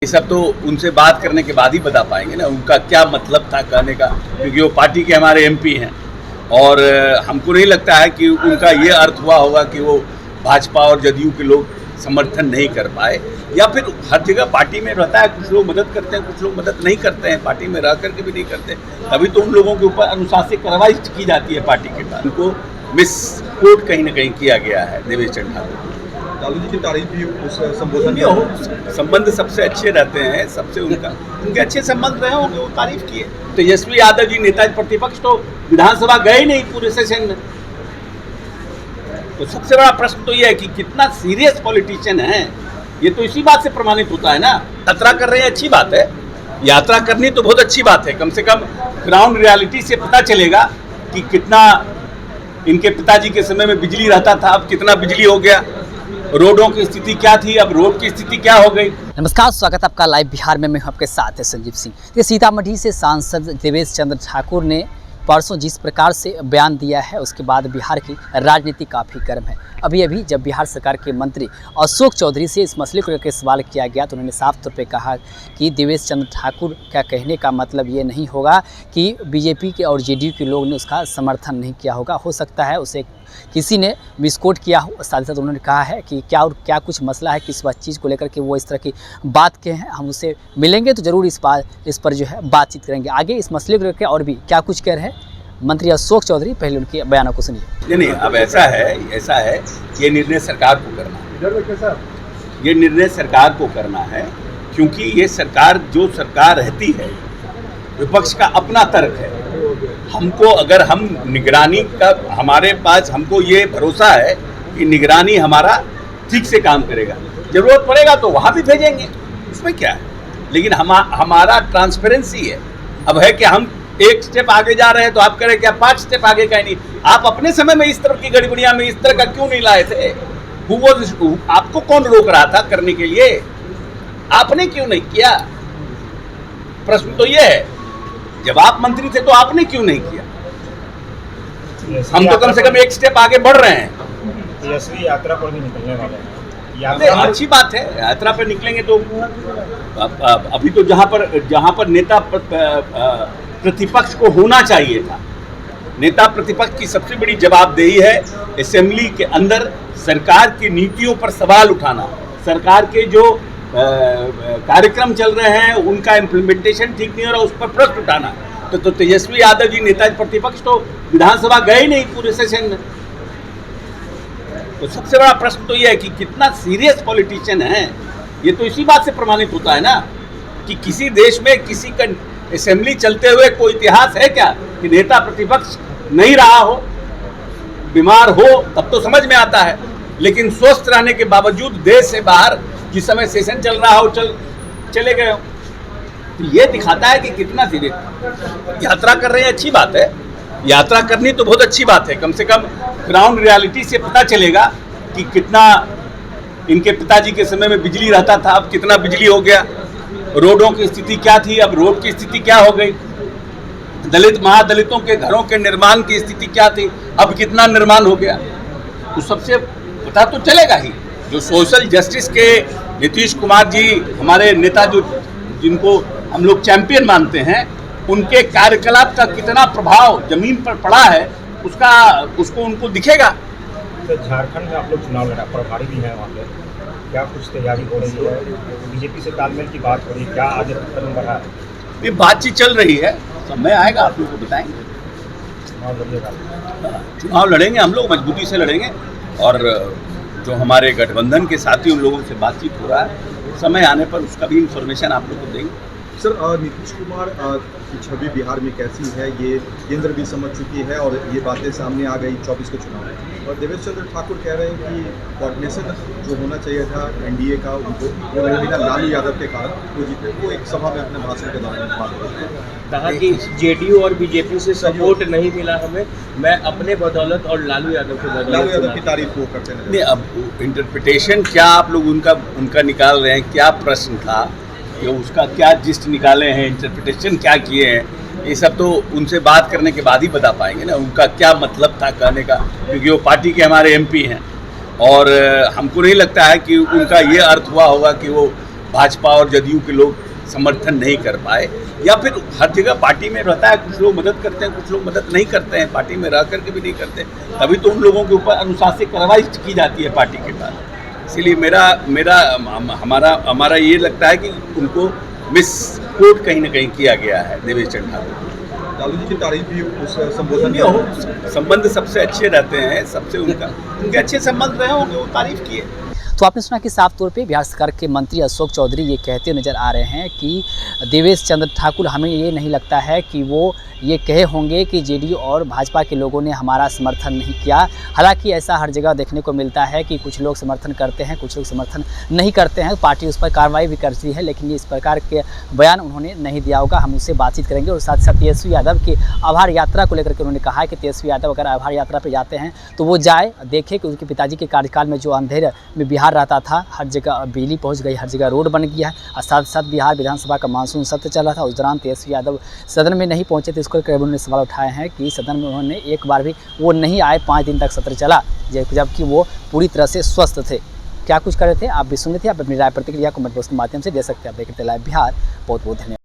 ये सब तो उनसे बात करने के बाद ही बता पाएंगे ना, उनका क्या मतलब था कहने का, क्योंकि वो पार्टी के हमारे एमपी हैं और हमको नहीं लगता है कि उनका ये अर्थ हुआ होगा कि वो भाजपा और जदयू के लोग समर्थन नहीं कर पाए, या फिर हर जगह पार्टी में रहता है, कुछ लोग मदद करते हैं, कुछ लोग मदद नहीं करते हैं, पार्टी में रह करके भी नहीं करते, तभी तो उन लोगों के ऊपर अनुशासित कार्रवाई की जाती है पार्टी के पास। उनको मिस कोट कहीं ना कहीं किया गया है देवेश चंद्र ठाकुर। लालू जी की तारीफ भी उस संबोधन में हो, संबंध सबसे अच्छे रहते हैं, सबसे उनके अच्छे संबंध रहे होंगे, वो तारीफ किए। तेजस्वी यादव जी नेता प्रतिपक्ष तो विधानसभा गए नहीं पूरे सेशन में, तो सबसे बड़ा प्रश्न तो ये है कि कितना सीरियस पॉलिटिशियन है, ये तो इसी बात से प्रमाणित होता है ना। यात्रा कर रहे हैं, अच्छी बात है, यात्रा करनी तो बहुत अच्छी बात है, कम से कम ग्राउंड रियलिटी से पता चलेगा कि कितना इनके पिताजी के समय में बिजली रहता था, अब कितना बिजली हो गया, रोडों की स्थिति क्या थी, अब रोड की स्थिति क्या हो गई। नमस्कार, स्वागत है आपका लाइव बिहार में। मैं हूं आपके साथ है संजीव सिंह। सीतामढ़ी से सांसद देवेश चंद्र ठाकुर ने परसों जिस प्रकार से बयान दिया है, उसके बाद बिहार की राजनीति काफ़ी गर्म है। अभी जब बिहार सरकार के मंत्री अशोक चौधरी से इस मसले को लेकर सवाल किया गया तो उन्होंने साफ तौर पे कहा कि देवेश चंद्र ठाकुर का कहने का मतलब ये नहीं होगा कि बीजेपी के और जेडीयू के लोग ने उसका समर्थन नहीं किया होगा। हो सकता है उसे किसी ने मिसकोट किया हो। साथ ही साथ उन्होंने कहा है कि क्या कुछ मसला है, किस चीज़ को लेकर के वो इस तरह की बात के हैं। हम उसे मिलेंगे तो ज़रूर इस पर जो है बातचीत करेंगे। आगे इस मसले को लेकर और भी क्या कुछ कह रहे हैं मंत्री अशोक चौधरी, पहले उनके बयानों को सुनिए। नहीं, अब ऐसा है ये निर्णय सरकार को करना है, ये निर्णय सरकार को करना है, क्योंकि ये सरकार जो सरकार रहती है, विपक्ष का अपना तर्क है। हमको अगर हम निगरानी का, हमारे पास हमको ये भरोसा है कि निगरानी हमारा ठीक से काम करेगा, जरूरत पड़ेगा तो वहाँ भी भेजेंगे, उसमें क्या है। लेकिन हमारा ट्रांसपेरेंसी है। अब है कि हम एक स्टेप आगे जा रहे हैं तो आप कह रहे क्या 5 स्टेप आगे का ही नहीं। आप अपने समय में इस तरह की गड़बड़ियां में इस तरह का क्यों नहीं लाए थे? आपको कौन रोक रहा था करने के लिए? आपने क्यों नहीं किया? प्रश्न तो ये है, जब आप मंत्री थे तो आपने क्यों नहीं किया? हम तो कम से कम एक स्टेप आगे बढ़ रहे हैं। तेजस्वी यात्रा पर भी निकलने वाले हैं। अच्छी बात है, यात्रा पर निकलेंगे तो अभी तो जहां पर नेता प्रतिपक्ष को होना चाहिए था, नेता प्रतिपक्ष की सबसे बड़ी जवाबदेही है असेंबली के अंदर सरकार की नीतियों पर सवाल उठाना, सरकार के जो कार्यक्रम चल रहे हैं उनका इम्प्लीमेंटेशन ठीक नहीं हो रहा, उस पर प्रश्न उठाना। तो तेजस्वी यादव जी नेता प्रतिपक्ष तो विधानसभा गए नहीं पूरे सेशन में, तो सबसे बड़ा प्रश्न तो ये है कि कितना सीरियस पॉलिटिशियन है, ये तो इसी बात से प्रमाणित होता है ना कि किसी देश में किसी का असेंबली चलते हुए कोई इतिहास है क्या कि नेता प्रतिपक्ष नहीं रहा हो, बीमार हो तब तो समझ में आता है, लेकिन स्वस्थ रहने के बावजूद देश से बाहर जिस समय सेशन चल रहा हो चले गए हो, तो ये दिखाता है कि कितना सीरियस। यात्रा कर रहे हैं, अच्छी बात है, यात्रा करनी तो बहुत अच्छी बात है, कम से कम ग्राउंड रियलिटी से पता चलेगा कि कितना इनके पिताजी के समय में बिजली रहता था, अब कितना बिजली हो गया, रोडों की स्थिति क्या थी, अब रोड की स्थिति क्या हो गई, दलित महादलितों के घरों के निर्माण की स्थिति क्या थी, अब कितना निर्माण हो गया, तो सबसे पता तो चलेगा ही। जो सोशल जस्टिस के नीतीश कुमार जी हमारे नेता, जो जिनको हम लोग चैंपियन मानते हैं, उनके कार्यकलाप का कितना प्रभाव जमीन पर पड़ा है उसको उनको दिखेगा। तो झारखंड में आप लोग चुनाव लड़ा, प्रभारी भी हैं वहाँ पे, क्या कुछ तैयारी हो रही है? बीजेपी से तालमेल की बात हो रही है, क्या आगे कदम बढ़ा है? ये बातचीत चल रही है, समय आएगा आप लोग को बताएंगे। चुनाव लड़ेंगे हम लोग, मजबूती से लड़ेंगे, और जो हमारे गठबंधन के साथी उन लोगों से बातचीत हो रहा है, समय आने पर उसका भी इंफॉर्मेशन आप लोग को देंगे। सर, नीतीश कुमार की छवि बिहार में कैसी है ये केंद्र भी समझ चुकी है और ये बातें सामने आ गई 24 के चुनाव में, और देवेश चंद्र ठाकुर कह रहे हैं कि कोऑर्डिनेशन जो होना चाहिए था एनडीए का, उनको वो नहीं मिला लालू यादव के कारण वो जीते। वो एक सभा में अपने भाषण के दौरान बात कहा कि जेडीयू और बीजेपी से सपोर्ट नहीं मिला हमें, मैं अपने बदौलत और लालू यादव के बदौलत। लालू यादव की तारीफ वो करते हैं। नहीं, अब इंटरप्रिटेशन क्या आप लोग उनका निकाल रहे हैं, क्या प्रश्न था, ये उसका क्या जिस्ट निकाले हैं, इंटरप्रिटेशन क्या किए हैं, ये सब तो उनसे बात करने के बाद ही बता पाएंगे ना, उनका क्या मतलब था कहने का, क्योंकि वो पार्टी के हमारे एमपी हैं और हमको नहीं लगता है कि उनका ये अर्थ हुआ होगा कि वो भाजपा और जदयू के लोग समर्थन नहीं कर पाए, या फिर हर जगह पार्टी में रहता है, कुछ लोग मदद करते हैं, कुछ लोग मदद नहीं करते हैं, पार्टी में रह करके भी नहीं करते, तभी तो उन लोगों के ऊपर अनुशासित कार्रवाई की जाती है पार्टी के बाद। इसीलिए हमारा ये लगता है कि उनको मिसकोट कहीं ना कहीं किया गया है देवेश चंद्र ठाकुर। लालू जी की तारीफ भी उस संबोधन में उनके संबंध सबसे अच्छे रहते हैं, सबसे उनके अच्छे संबंध रहे होंगे, वो तारीफ किए। तो आपने सुना कि साफ तौर पे बिहार सरकार के मंत्री अशोक चौधरी ये कहते नज़र आ रहे हैं कि देवेश चंद्र ठाकुर, हमें ये नहीं लगता है कि वो ये कहे होंगे कि जेडीयू और भाजपा के लोगों ने हमारा समर्थन नहीं किया। हालांकि ऐसा हर जगह देखने को मिलता है कि कुछ लोग समर्थन करते हैं, कुछ लोग समर्थन नहीं करते हैं, पार्टी उस पर कार्रवाई भी करती है, लेकिन इस प्रकार के बयान उन्होंने नहीं दिया होगा। हम उससे बातचीत करेंगे। और साथ ही साथ तेजस्वी यादव की आभार यात्रा को लेकर के उन्होंने कहा है कि तेजस्वी यादव अगर आभार यात्रा पर जाते हैं तो वो जाए, देखे कि उनके पिताजी के कार्यकाल में जो अंधेरे में बिहार रहता था, हर जगह बिजली पहुँच गई, हर जगह रोड बन गया है। और साथ साथ बिहार विधानसभा का मानसून सत्र चल रहा था, उस दौरान तेजस्वी यादव सदन में नहीं पहुँचे थे। इसको लेकर उन्होंने सवाल उठाए हैं कि सदन में उन्होंने एक बार भी वो नहीं आए, 5 दिन तक सत्र चला, जबकि वो पूरी तरह से स्वस्थ थे। क्या कुछ कर रहे थे आप भी सुन रहे थे। आप अपनी राय प्रतिक्रिया कमेंट बॉक्स के माध्यम से दे सकते हैं। आप देखते लाइव बिहार। बहुत बहुत धन्यवाद।